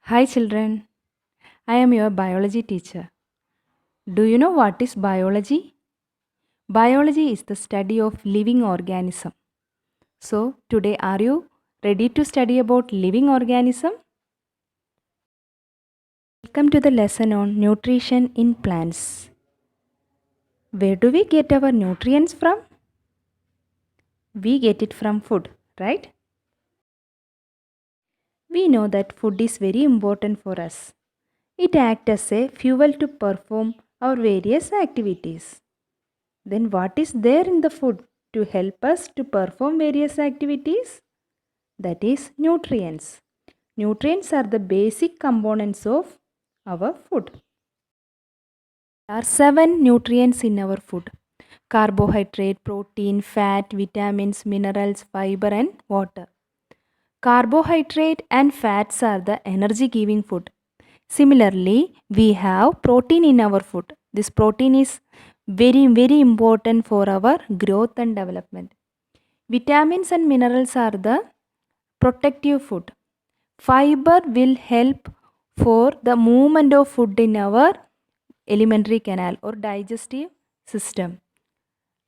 Hi children, I am your biology teacher. Do you know what is biology? Biology is the study of living organism. So today are you ready to study about living organism? Welcome to the lesson on nutrition in plants. Where do we get our nutrients from? We get it from food, right? We know that food is very important for us. It acts as a fuel to perform our various activities. Then what is there in the food to help us to perform various activities? That is nutrients. Nutrients are the basic components of our food. There are 7 nutrients in our food: carbohydrate, protein, fat, vitamins, minerals, fiber, and water. Carbohydrate and fats are the energy giving food. Similarly, we have protein in our food. This protein is very important for our growth and development. Vitamins and minerals are the protective food. Fiber will help for the movement of food in our alimentary canal or digestive system.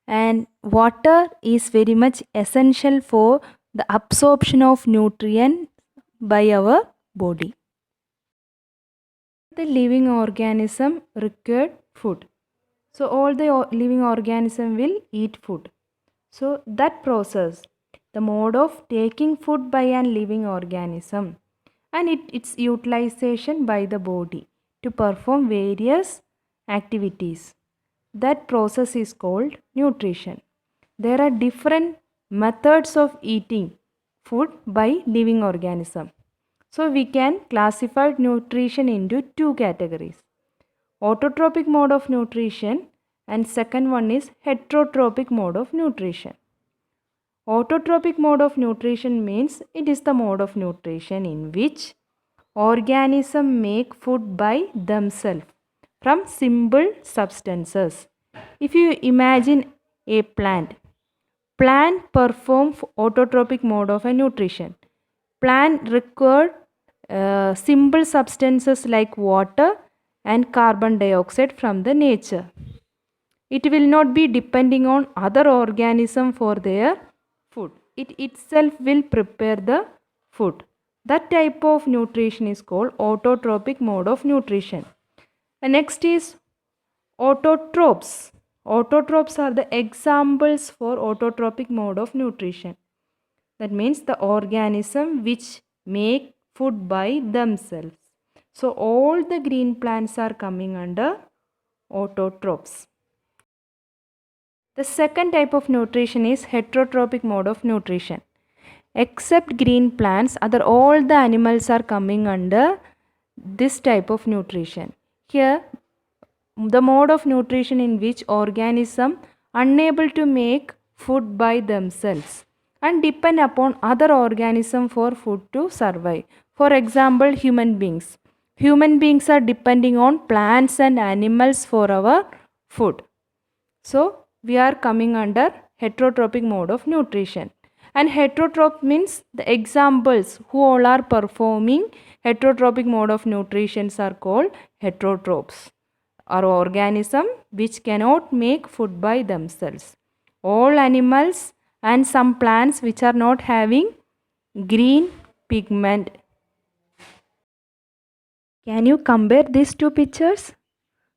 And water is very much essential for the absorption of nutrients by our body. The living organism require food. So all the living organism will eat food. So that process, the mode of taking food by an living organism and its utilization by the body to perform various activities. That process is called nutrition. There are different methods of eating food by living organism. So we can classify nutrition into two categories: autotrophic mode of nutrition and second one is heterotrophic mode of nutrition. Autotrophic mode of nutrition means it is the mode of nutrition in which organisms make food by themselves from simple substances. If you imagine a plant perform autotrophic mode of a nutrition. Plant require simple substances like water and carbon dioxide from the nature. It will not be depending on other organism for their food. It itself will prepare the food. That type of nutrition is called autotrophic mode of nutrition. And next is autotrophs. Autotrophs are the examples for autotrophic mode of nutrition. That means the organism which make food by themselves. So all the green plants are coming under autotrophs. The second type of nutrition is heterotrophic mode of nutrition. Except green plants, all the animals are coming under this type of nutrition. Here, the mode of nutrition in which organism unable to make food by themselves and depend upon other organism for food to survive. For example, human beings. Human beings are depending on plants and animals for our food. So, we are coming under heterotrophic mode of nutrition. And heterotroph means the examples who all are performing heterotrophic mode of nutrition are called heterotrophs, or organism which cannot make food by themselves. All animals and some plants which are not having green pigment. Can you compare these two pictures?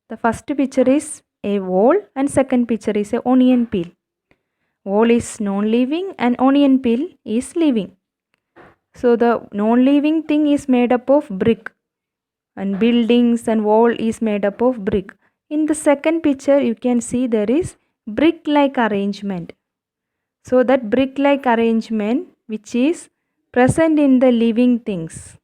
The first picture is a wall and second picture is a onion peel. Wall is non-living and onion peel is living. So the non-living thing is made up of brick and buildings and wall is made up of brick. In the second picture you can see there is brick-like arrangement. So that brick-like arrangement which is present in the living things,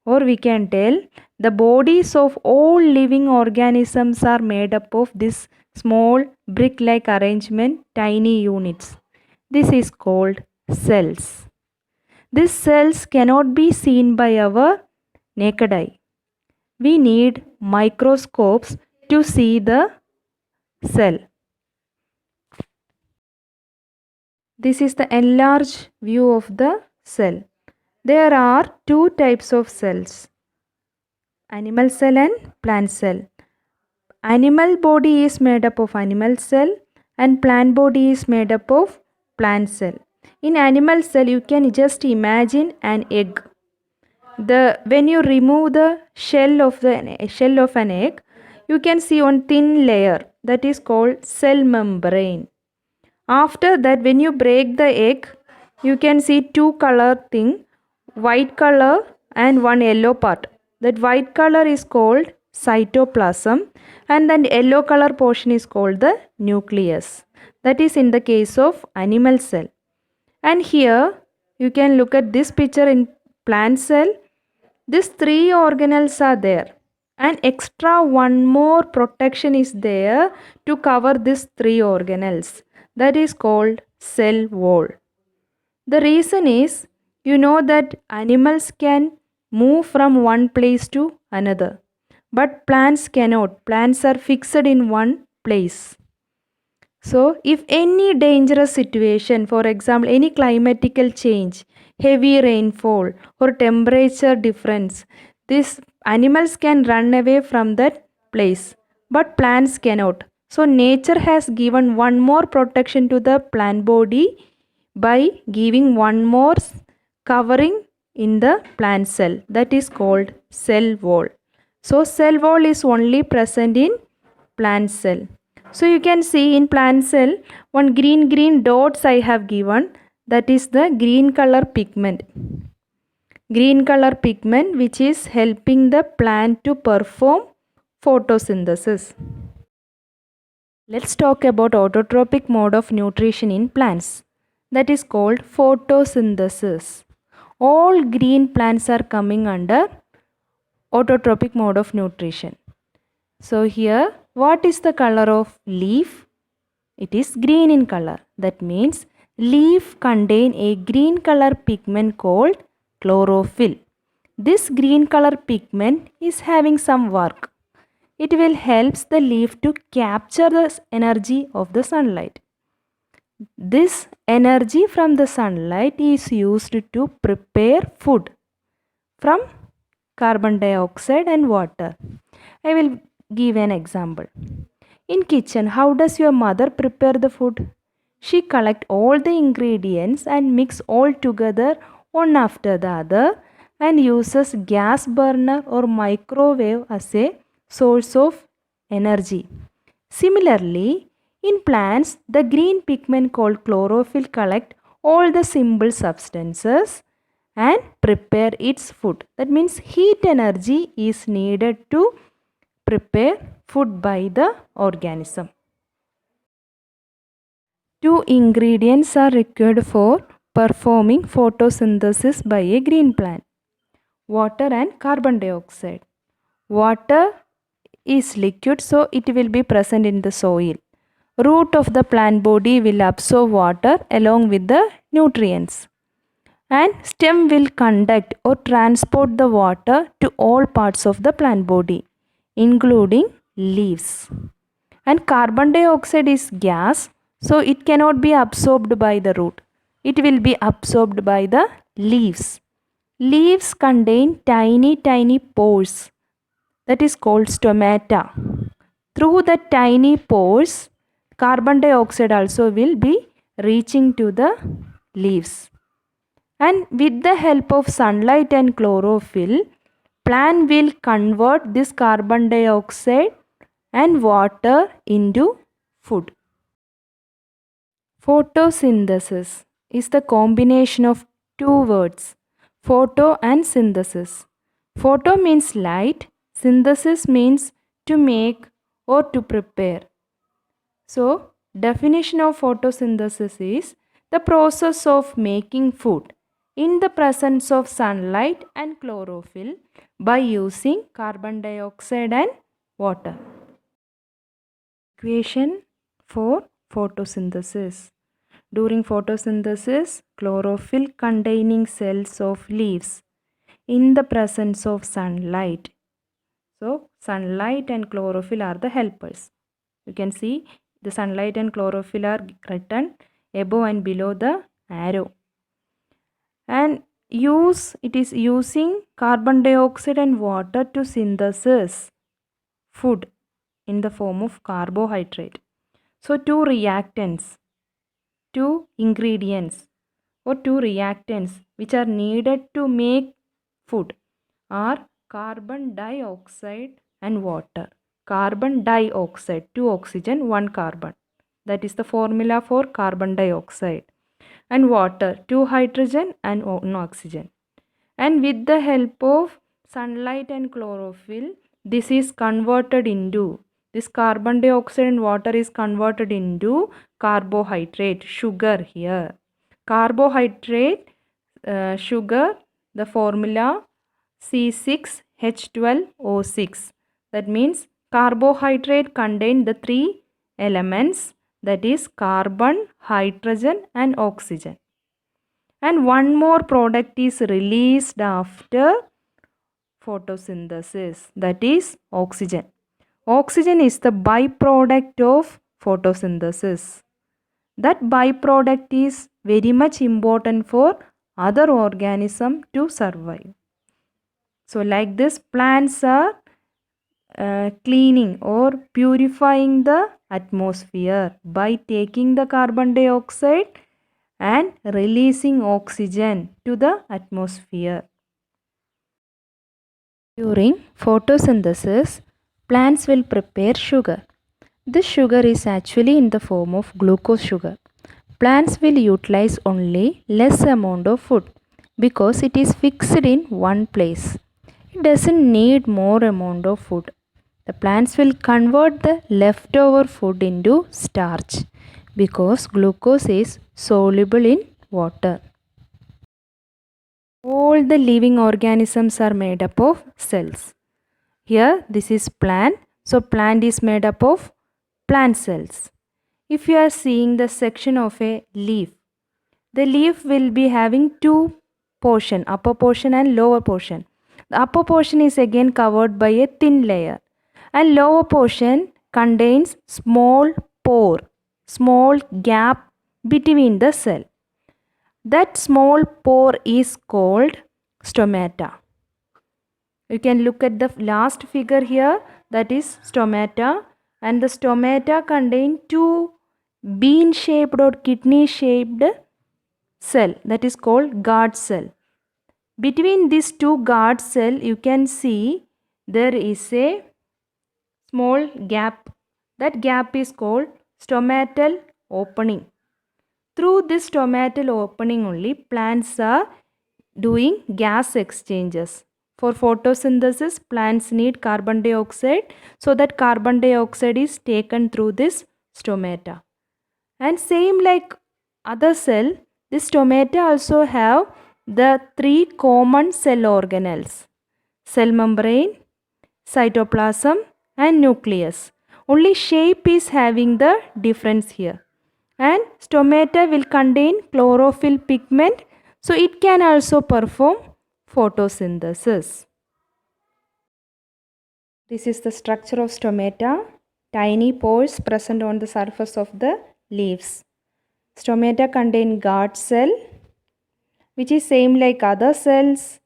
or we can tell the bodies of all living organisms are made up of this small brick-like arrangement, tiny units. This is called cells. These cells cannot be seen by our naked eye. We need microscopes to see the cell. This is the enlarged view of the cell. There are two types of cells. animal cell and plant cell. Animal body is made up of animal cell and plant body is made up of plant cell. In animal cell you can just imagine an egg. When you remove the shell of an egg, you can see one thin layer that is called cell membrane. After that, when you break the egg, you can see two color thing, white color and one yellow part. That white color is called cytoplasm and then yellow color portion is called the nucleus. That is in the case of animal cell. And here you can look at this picture in plant cell. These three organelles are there and extra one more protection is there to cover these three organelles. That is called cell wall. The reason is you know that animals can move from one place to another, but plants cannot. Plants are fixed in one place. So, if any dangerous situation, for example, any climatical change, heavy rainfall or temperature difference, these animals can run away from that place, but plants cannot. So, nature has given one more protection to the plant body by giving one more covering in the plant cell, that is called cell wall. So, cell wall is only present in plant cell. So you can see in plant cell one green dots I have given, that is the green color pigment. Green color pigment which is helping the plant to perform photosynthesis. Let's talk about autotrophic mode of nutrition in plants, that is called photosynthesis. All green plants are coming under autotrophic mode of nutrition. So here, what is the color of leaf? It is green in color. That means leaf contain a green color pigment called chlorophyll. This green color pigment is having some work. It will help the leaf to capture the energy of the sunlight. This energy from the sunlight is used to prepare food from carbon dioxide and water. I will give an example. In kitchen, how does your mother prepare the food? She collect all the ingredients and mix all together one after the other and uses gas burner or microwave as a source of energy. Similarly, in plants, the green pigment called chlorophyll collect all the simple substances and prepare its food. That means heat energy is needed to prepare food by the organism. Two ingredients are required for performing photosynthesis by a green plant: water and carbon dioxide. Water is liquid, so it will be present in the soil. Root of the plant body will absorb water along with the nutrients, and stem will conduct or transport the water to all parts of the plant body, including leaves. And carbon dioxide is gas, so it cannot be absorbed by the root. It will be absorbed by the leaves. Leaves contain tiny pores, that is called stomata. Through the tiny pores, carbon dioxide also will be reaching to the leaves. And with the help of sunlight and chlorophyll, plant will convert this carbon dioxide and water into food. Photosynthesis is the combination of two words, photo and synthesis. Photo means light, synthesis means to make or to prepare. So, definition of photosynthesis is the process of making food in the presence of sunlight and chlorophyll by using carbon dioxide and water. Equation for photosynthesis. During photosynthesis, chlorophyll containing cells of leaves in the presence of sunlight. So, sunlight and chlorophyll are the helpers. You can see the sunlight and chlorophyll are written above and below the arrow. And it is using carbon dioxide and water to synthesize food in the form of carbohydrate. So two ingredients or two reactants which are needed to make food are carbon dioxide and water. Carbon dioxide, two oxygen, one carbon. That is the formula for carbon dioxide. And water, two hydrogen and one oxygen. And with the help of sunlight and chlorophyll, this carbon dioxide and water is converted into carbohydrate, sugar here. Carbohydrate, sugar, the formula C6H12O6. That means carbohydrate contain the three elements, that is carbon, hydrogen and oxygen. And one more product is released after photosynthesis, that is oxygen. Oxygen is the byproduct of photosynthesis. That byproduct is very much important for other organism to survive. So like this, plants are cleaning or purifying the atmosphere by taking the carbon dioxide and releasing oxygen to the atmosphere. During photosynthesis, plants will prepare sugar. This sugar is actually in the form of glucose sugar. Plants will utilize only less amount of food because it is fixed in one place. It doesn't need more amount of food. The plants will convert the leftover food into starch because glucose is soluble in water. All the living organisms are made up of cells. Here this is plant. So plant is made up of plant cells. If you are seeing the section of a leaf, the leaf will be having two portion, upper portion and lower portion. The upper portion is again covered by a thin layer and lower portion contains small pore, small gap between the cell. That small pore is called stomata. You can look at the last figure here, that is stomata, and the stomata contain two bean shaped or kidney shaped cell, that is called guard cell. Between these two guard cell you can see there is a small gap. That gap is called stomatal opening. Through this stomatal opening only plants are doing gas exchanges. For photosynthesis, plants need carbon dioxide, so that carbon dioxide is taken through this stomata. And same like other cell, this stomata also have the three common cell organelles: cell membrane, cytoplasm and nucleus. Only shape is having the difference here. And stomata will contain chlorophyll pigment, so it can also perform photosynthesis. This is the structure of stomata. Tiny pores present on the surface of the leaves. Stomata contain guard cell, which is same like other cells,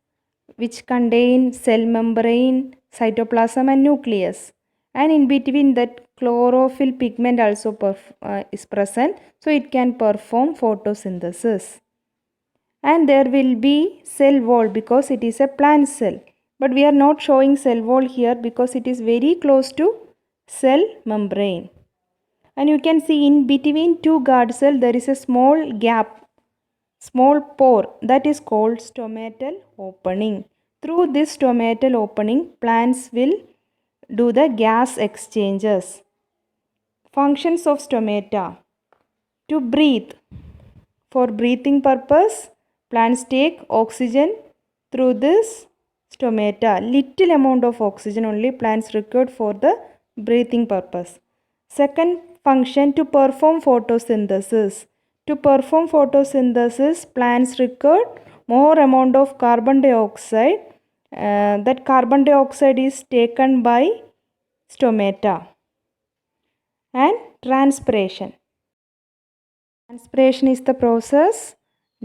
which contain cell membrane, cytoplasm and nucleus. And in between that chlorophyll pigment also is present, so it can perform photosynthesis. And there will be cell wall because it is a plant cell, but we are not showing cell wall here because it is very close to cell membrane. And you can see in between two guard cell there is a small gap, small pore, that is called stomatal opening. Through this stomatal opening, plants will do the gas exchanges. Functions of stomata: to breathe. For breathing purpose, plants take oxygen through this stomata. Little amount of oxygen only plants required for the breathing purpose. Second function, to perform photosynthesis. To perform photosynthesis, plants require more amount of carbon dioxide. That carbon dioxide is taken by stomata. And transpiration. Transpiration is the process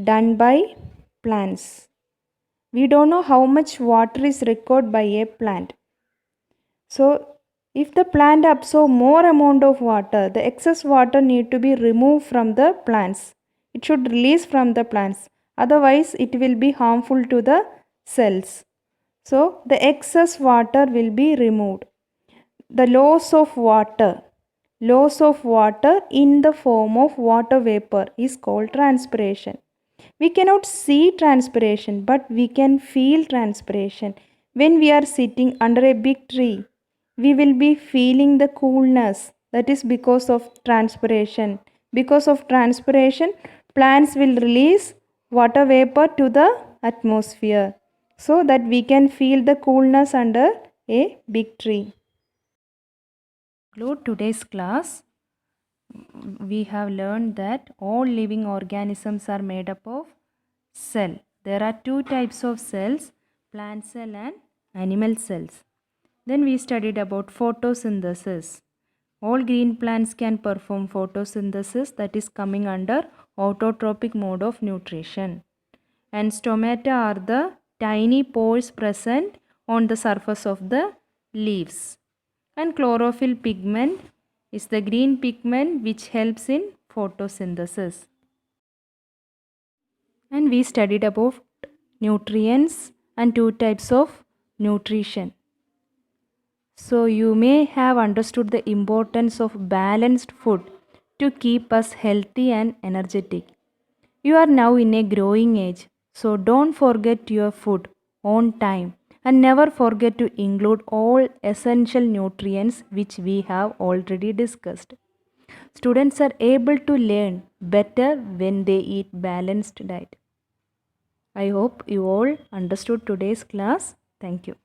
done by plants. We don't know how much water is required by a plant. So if the plant absorb more amount of water, the excess water need to be removed from the plants. It should release from the plants. Otherwise it will be harmful to the cells. So the excess water will be removed. The loss of water in the form of water vapor is called transpiration. We cannot see transpiration, but we can feel transpiration. When we are sitting under a big tree, we will be feeling the coolness. That is because of transpiration. Because of transpiration, plants will release water vapor to the atmosphere so that we can feel the coolness under a big tree. Conclude today's class. We have learned that all living organisms are made up of cell. There are two types of cells, plant cell and animal cells. Then we studied about photosynthesis. All green plants can perform photosynthesis, that is coming under autotrophic mode of nutrition. And stomata are the tiny pores present on the surface of the leaves. And chlorophyll pigment is the green pigment which helps in photosynthesis. And we studied about nutrients and two types of nutrition. So you may have understood the importance of balanced food to keep us healthy and energetic. You are now in a growing age, so don't forget your food on time and never forget to include all essential nutrients which we have already discussed. Students are able to learn better when they eat balanced diet. I hope you all understood today's class. Thank you.